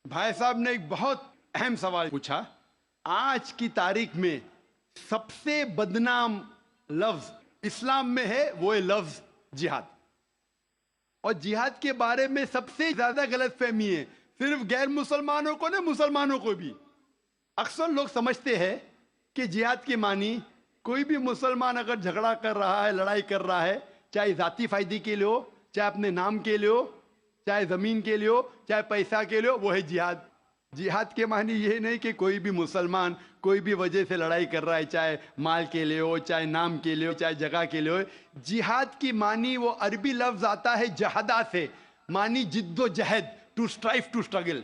بھائی صاحب نے ایک بہت اہم سوال پوچھا. آج کی تاریخ میں سب سے بدنام لفظ اسلام میں ہے وہ ہے لفظ جہاد. اور جہاد کے بارے میں سب سے زیادہ غلط فہمی ہے صرف غیر مسلمانوں کو نہیں، مسلمانوں کو بھی. اکثر لوگ سمجھتے ہیں کہ جہاد کے معنی کوئی بھی مسلمان اگر جھگڑا کر رہا ہے، لڑائی کر رہا ہے، چاہے ذاتی فائدے کے لیے ہو، چاہے اپنے نام کے لیے ہو، چاہے زمین کے لیے ہو، چاہے پیسہ کے لیے ہو، وہ ہے جہاد. جہاد کے معنی یہ نہیں کہ کوئی بھی مسلمان کوئی بھی وجہ سے لڑائی کر رہا ہے، چاہے مال کے لیے ہو، چاہے نام کے لیے ہو، چاہے جگہ کے لیے ہو. جہاد کی معنی وہ عربی لفظ آتا ہے جہادہ سے، معنی جد و جہد، ٹو اسٹرائیو، ٹو اسٹرگل.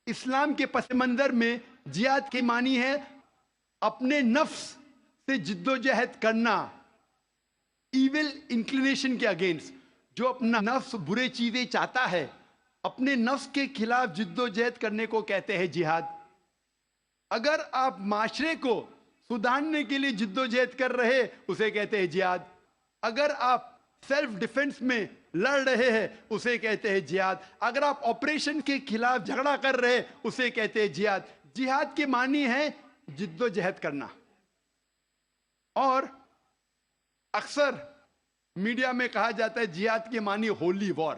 اسلام کے پس منظر میں جہاد کی معنی ہے اپنے نفس سے جد و جہد کرنا، ایول انکلینیشن کے اگینسٹ. جو اپنا نفس برے چیزیں چاہتا ہے، اپنے نفس کے خلاف جد و جہد کرنے کو کہتے ہیں جہاد. اگر آپ معاشرے کو سدھارنے کے لیے جد و جہد کر رہے اسے کہتے ہیں جہاد. اگر آپ سیلف ڈیفنس میں لڑ رہے ہیں اسے کہتے ہیں جہاد. اگر آپ آپریشن کے خلاف جھگڑا کر رہے اسے کہتے ہیں جہاد. جہاد کے معنی ہے جد و جہد کرنا. اور اکثر میڈیا میں کہا جاتا ہے جہاد کے معنی ہولی وار.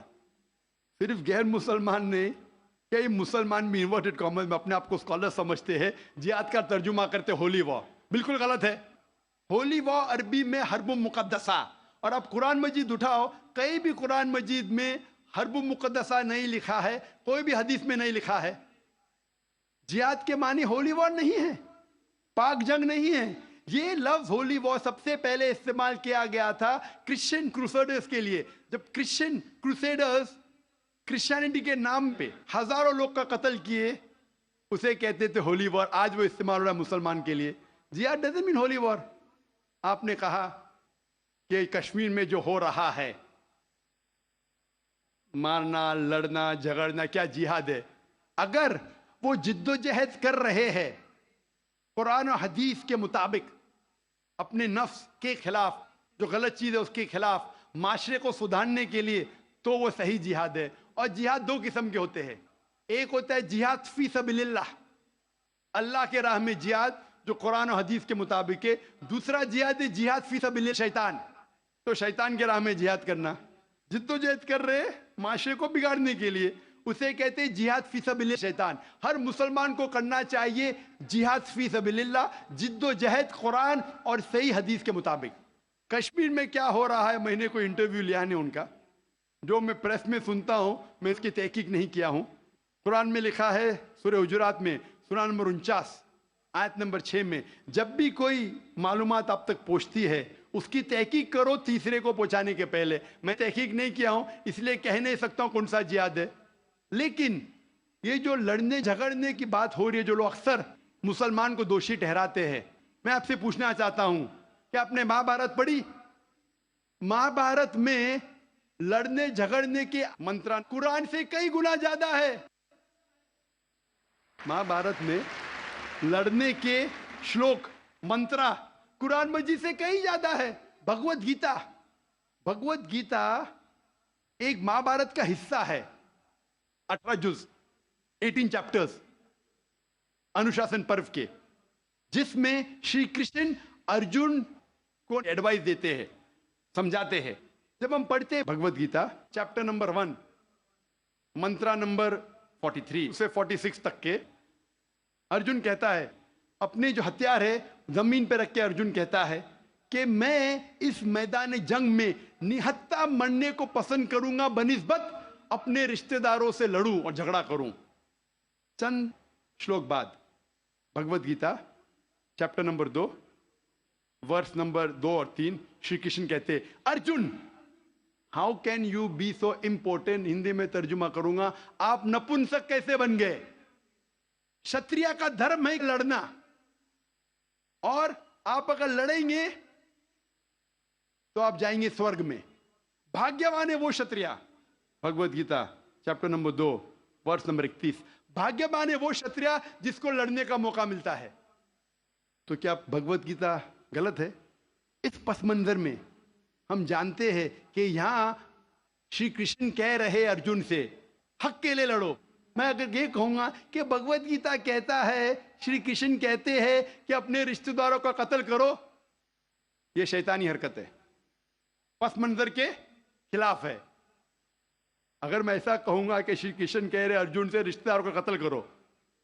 صرف غیر مسلمان نے، کئی مسلمان بھی انورٹڈ کامرس میں اپنے آپ کو اسکالر سمجھتے ہیں، جہاد کا ترجمہ کرتے ہولی وار. بالکل غلط ہے. ہولی وار عربی میں حرب مقدسہ. اور اب قرآن مجید اٹھاؤ، کہیں بھی قرآن مجید میں حرب مقدسہ نہیں لکھا ہے، کوئی بھی حدیث میں نہیں لکھا ہے. جہاد کے معنی ہولی وار نہیں ہے، پاک جنگ نہیں ہے. یہ لفظ ہولی وار سب سے پہلے استعمال کیا گیا تھا کرسچن کروسیڈرز کے لیے. جب کرسچن کروسیڈرز کرسچینٹی کے نام پہ ہزاروں لوگ کا قتل کیے اسے کہتے تھے ہولی وار. آج وہ استعمال ہو رہا ہے مسلمان کے لیے. جہاد ڈزنٹ مین ہولی وار. آپ نے کہا کہ کشمیر میں جو ہو رہا ہے، مارنا، لڑنا، جھگڑنا، کیا جہاد ہے؟ اگر وہ جد و جہد کر رہے ہیں قرآن و حدیث کے مطابق اپنے نفس کے خلاف، جو غلط چیز ہے اس کے خلاف، معاشرے کو سدھارنے کے لیے، تو وہ صحیح جہاد ہے. اور جہاد دو قسم کے ہوتے ہیں. ایک ہوتا ہے جہاد فی سبیل اللہ، اللہ کے راہ میں جہاد جو قرآن و حدیث کے مطابق ہے. دوسرا جہاد ہے جہاد فی سبیل شیطان، تو شیطان کے راہ میں جہاد کرنا. جد و جہد کر رہے معاشرے کو بگاڑنے کے لیے اسے کہتے ہیں جہاد فی سبیل شیطان. ہر مسلمان کو کرنا چاہیے جہاد فی سبیل اللہ، جد و جہد قرآن اور صحیح حدیث کے مطابق. کشمیر میں کیا ہو رہا ہے، میں نے کوئی انٹرویو لیا نہیں ان کا، جو میں پریس میں سنتا ہوں، میں اس کی تحقیق نہیں کیا ہوں. قرآن میں لکھا ہے سورہ حجرات میں سورہ نمبر 49 آیت نمبر 6 میں، جب بھی کوئی معلومات آپ تک پہنچتی ہے اس کی تحقیق کرو تیسرے کو پہنچانے کے پہلے. میں تحقیق نہیں کیا ہوں اس لیے کہہ نہیں سکتا ہوں کون سا جہاد ہے. لیکن یہ جو لڑنے جھگڑنے کی بات ہو رہی ہے، جو لوگ اکثر مسلمان کو دوشی ٹھہراتے ہیں، میں آپ سے پوچھنا چاہتا ہوں کہ آپ نے مہابھارت پڑھی؟ مہابھارت میں لڑنے جھگڑنے کے منتر قرآن سے کئی گنا زیادہ ہے. مہابھارت میں لڑنے کے شلوک، منترا قرآن مجید سے کئی زیادہ ہے. بھگوت گیتا، بھگوت گیتا ایک مہابھارت کا حصہ ہے، 18 جز، 18 چیپٹرز انوشاسن پرو کے، جس میں شری کرشن ارجن کو ایڈوائز دیتے ہیں، سمجھاتے ہیں. جب ہم پڑھتے ہیں بھگوت گیتا چیپٹر نمبر 1 منترا نمبر 43 سے 46 تک کے، ارجن کہتا ہے، اپنے جو ہتھیار ہے زمین پہ رکھ کے ارجن کہتا ہے کہ میں اس میدان جنگ میں نہتا مرنے کو پسند کروں گا بنسبت اپنے رشتہ داروں سے لڑوں اور جھگڑا کروں. چند شلوک بعد Bhagavad Gita chapter number 2 verse number 2 اور 3 شری کرشن کہتے، Arjun how can you be so important. Hindi میں ترجمہ کروں گا، آپ نپنسک کیسے بن گئے؟ شتریا کا دھرم ہے لڑنا، اور آپ اگر لڑیں گے تو آپ جائیں گے سورگ میں. بھاگیوان ہے وہ شتریا. Bhagavad Gita chapter number 2 verse number 31، بھاگیوان ہے وہ شتریا جس کو لڑنے کا موقع ملتا ہے. تو کیا بھگوت گیتا غلط ہے؟ اس پس منظر میں ہم جانتے ہیں کہ یہاں شری کرشن کہہ رہے ارجن سے حق کے لیے لڑو، میں اگر یہ کہوں گا کہ بھگوت گیتا کہتا ہے، شری کرشن کہتے ہیں کہ اپنے رشتہ داروں کا قتل کرو، یہ شیطانی حرکت ہے، پس منظر کے خلاف ہے۔ اگر میں ایسا کہوں گا کہ شری کرشن کہہ رہے ارجن سے رشتہ داروں کا قتل کرو،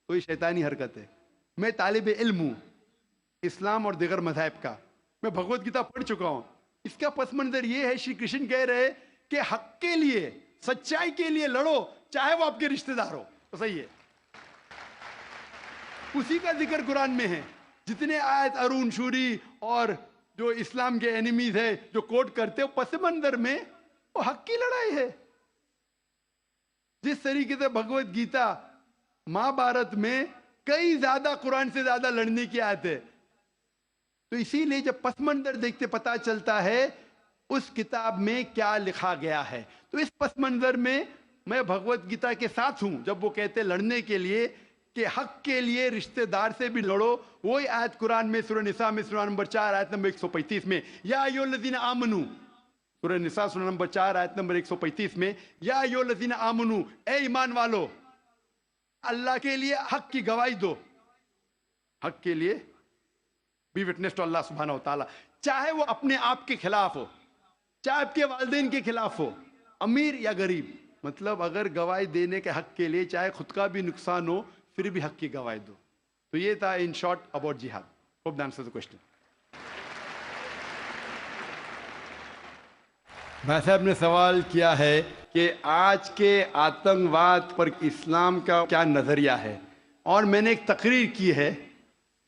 تو یہ شیطانی حرکت ہے۔ میں طالب علم ہوں اسلام اور دیگر مذاہب کا، میں بھگوت گیتا پڑھ چکا ہوں۔ اس کا پس منظر یہ ہے، شری کرشن کہہ رہے کہ حق کے لیے، سچائی کے لیے لڑو، چاہے وہ آپ کے رشتہ دار ہو، تو صحیح ہے۔ اسی کا ذکر قرآن میں ہے۔ جتنے آیت ارون شوری اور جو اسلام کے اینیمیز ہے جو کوٹ کرتے ہو، پس منظر میں وہ حق کی لڑائی ہے۔ جس طریقے سے بھگوت گیتا مہا بھارت میں کئی زیادہ قرآن سے زیادہ لڑنے کی آیت ہے، تو اسی لیے جب پس منظر دیکھتے پتا چلتا ہے اس کتاب میں کیا لکھا گیا ہے۔ تو اس پس منظر میں میں بھگوت گیتا کے ساتھ ہوں جب وہ کہتے لڑنے کے لیے کہ حق کے لیے رشتہ دار سے بھی لڑو۔ وہی آیت قرآن میں سورہ نساء میں سورہ نمبر 4 آیت نمبر 135 میں، یا ایھا الذین آمنو، سورہ نساء سورہ نمبر 4 آیت نمبر 135 میں، یا ایھا الذین آمنو، اے ایمان والو، اللہ کے لیے حق کی گواہی دو۔ حق کے لیے بی وٹنس ٹو اللہ سبحانہ و تعالیٰ، چاہے وہ اپنے آپ کے خلاف ہو، چاہے آپ کے والدین کے خلاف ہو، امیر یا غریب۔ مطلب اگر گواہی دینے کے حق کے لیے چاہے خود کا بھی نقصان ہو، پھر بھی حق کی گواہی دو۔ تو یہ تھا ان شارٹ اباؤٹ جہاد۔ Hope that answers the question. بھائی صاحب نے سوال کیا ہے کہ آج کے آتنکواد پر اسلام کا کیا نظریہ ہے، اور میں نے ایک تقریر کی ہے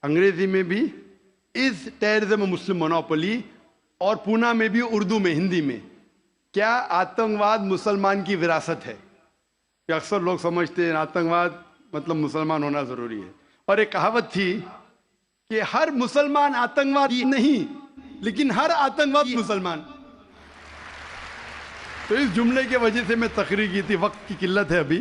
انگریزی میں بھی، is terrorism a Muslim monopoly, اور پونا میں بھی اردو میں، ہندی میں، کیا آتنکواد مسلمان کی وراثت ہے؟ کہ اکثر لوگ سمجھتے ہیں آتنکواد مطلب مسلمان ہونا ضروری ہے، اور ایک کہاوت تھی کہ ہر مسلمان آتنکوادی نہیں، لیکن ہر آتنکواد مسلمان۔ تو اس جملے کی وجہ سے میں تقریر کی تھی، وقت کی قلت ہے ابھی،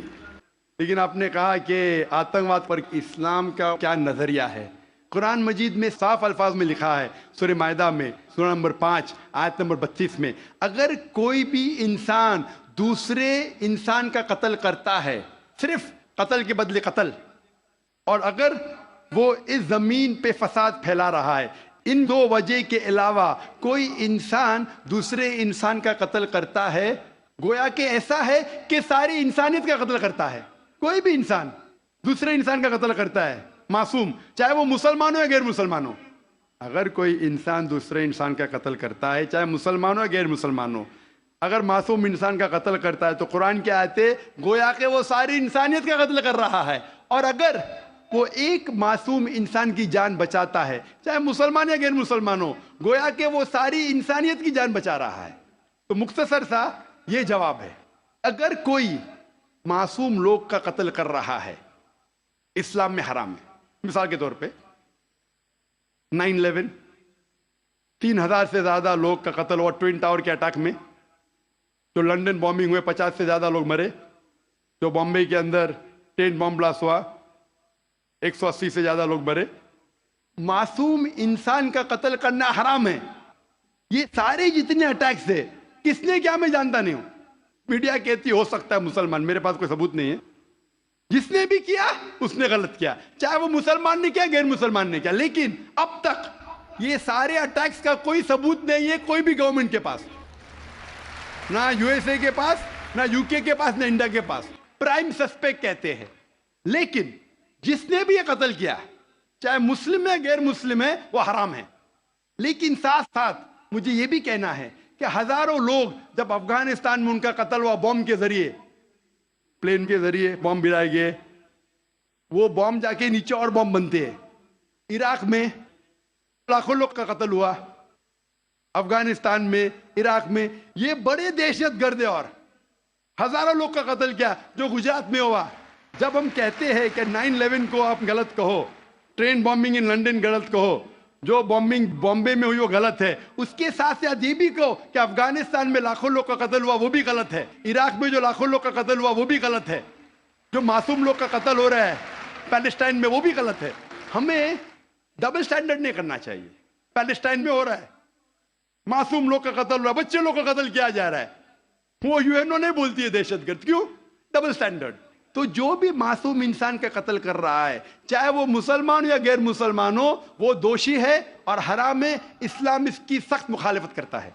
لیکن آپ نے کہا کہ آتنکواد پر اسلام کا کیا نظریہ ہے۔ قرآن مجید میں صاف الفاظ میں لکھا ہے، سورہ مائدہ میں سورہ نمبر 5 آیت نمبر 32 میں، اگر کوئی بھی انسان دوسرے انسان کا قتل کرتا ہے، صرف قتل کے بدلے قتل، اور اگر وہ اس زمین پہ فساد پھیلا رہا ہے، ان دو وجہ کے علاوہ کوئی انسان دوسرے انسان کا قتل کرتا ہے، گویا کہ ایسا ہے کہ ساری انسانیت کا قتل کرتا ہے۔ کوئی بھی انسان دوسرے انسان کا قتل کرتا ہے، معصوم، چاہے وہ مسلمان ہو یا غیر مسلمان ہو۔ اگر کوئی انسان دوسرے انسان کا قتل کرتا ہے، چاہے مسلمان ہو یا غیر مسلمان ہو، اگر معصوم انسان کا قتل کرتا ہے تو قرآن کی آیتیں گویا کہ وہ ساری انسانیت کا قتل کر رہا ہے، اور اگر وہ ایک معصوم انسان کی جان بچاتا ہے، چاہے مسلمان یا غیر مسلمان ہو، گویا کہ وہ ساری انسانیت کی جان بچا رہا ہے۔ تو مختصر سا یہ جواب ہے، اگر کوئی معصوم لوگ کا قتل کر رہا ہے، اسلام میں حرام ہے۔ مثال کے طور پہ 9/11، 3000 سے زیادہ لوگ کا قتل ہوا ٹوئن ٹاور کے اٹیک میں، جو لنڈن بامبنگ ہوئے 50 سے زیادہ لوگ مرے، جو بامبے کے اندر ٹرین بام بلاسٹ ہوا 180 سے زیادہ لوگ مرے۔ معصوم انسان کا قتل کرنا حرام ہے۔ یہ سارے جتنے اٹیکس ہے، کس نے کیا میں جانتا نہیں ہوں، میڈیا کہتی ہو سکتا ہے مسلمان، میرے پاس کوئی ثبوت نہیں ہے۔ جس نے بھی کیا اس نے غلط کیا، چاہے وہ مسلمان نے کیا غیر مسلمان نے کیا، لیکن اب تک یہ سارے اٹیکس کا کوئی ثبوت نہیں ہے کوئی بھی گورنمنٹ کے پاس، نہ یو ایس اے کے پاس، نہ یو کے پاس، نہ انڈیا کے پاس۔ پرائم سسپیکٹ کہتے ہیں، لیکن جس نے بھی یہ قتل کیا، چاہے مسلم ہے غیر مسلم ہے، وہ حرام ہے۔ لیکن ساتھ ساتھ مجھے یہ بھی کہنا ہے کہ ہزاروں لوگ جب افغانستان میں ان کا قتل ہوا بوم کے ذریعے، پلین کے ذریعے بوم گرائے گئے، وہ بوم جا کے نیچے اور بوم بنتے ہیں۔ عراق میں لاکھوں لوگ کا قتل ہوا، افغانستان میں، عراق میں، یہ بڑے دہشت گرد اور ہزاروں لوگ کا قتل کیا جو گجرات میں ہوا۔ جب ہم کہتے ہیں کہ 9/11 کو آپ غلط کہو، ٹرین بامبنگ ان لنڈن غلط کہو، جو بامبنگ بامبے میں ہوئی وہ غلط ہے، اس کے ساتھ ساتھ یہ بھی کہو کہ افغانستان میں لاکھوں لوگ کا قتل ہوا وہ بھی غلط ہے، عراق میں جو لاکھوں لوگ کا قتل ہوا وہ بھی غلط ہے، جو معصوم لوگ کا قتل ہو رہا ہے پیلسٹائن میں وہ بھی غلط ہے۔ ہمیں ڈبل سٹینڈرڈ نہیں کرنا چاہیے۔ پیلسٹائن میں ہو رہا ہے، معصوم لوگ کا قتل ہو رہا ہے، بچے لوگ کا قتل کیا جا رہا ہے، وہ یو این او نہیں بولتی ہے دہشت گرد، کیوں؟ Double standard. تو جو بھی معصوم انسان کا قتل کر رہا ہے، چاہے وہ مسلمان ہو یا غیر مسلمان ہو، وہ دوشی ہے اور حرام ہے، اسلام اس کی سخت مخالفت کرتا ہے۔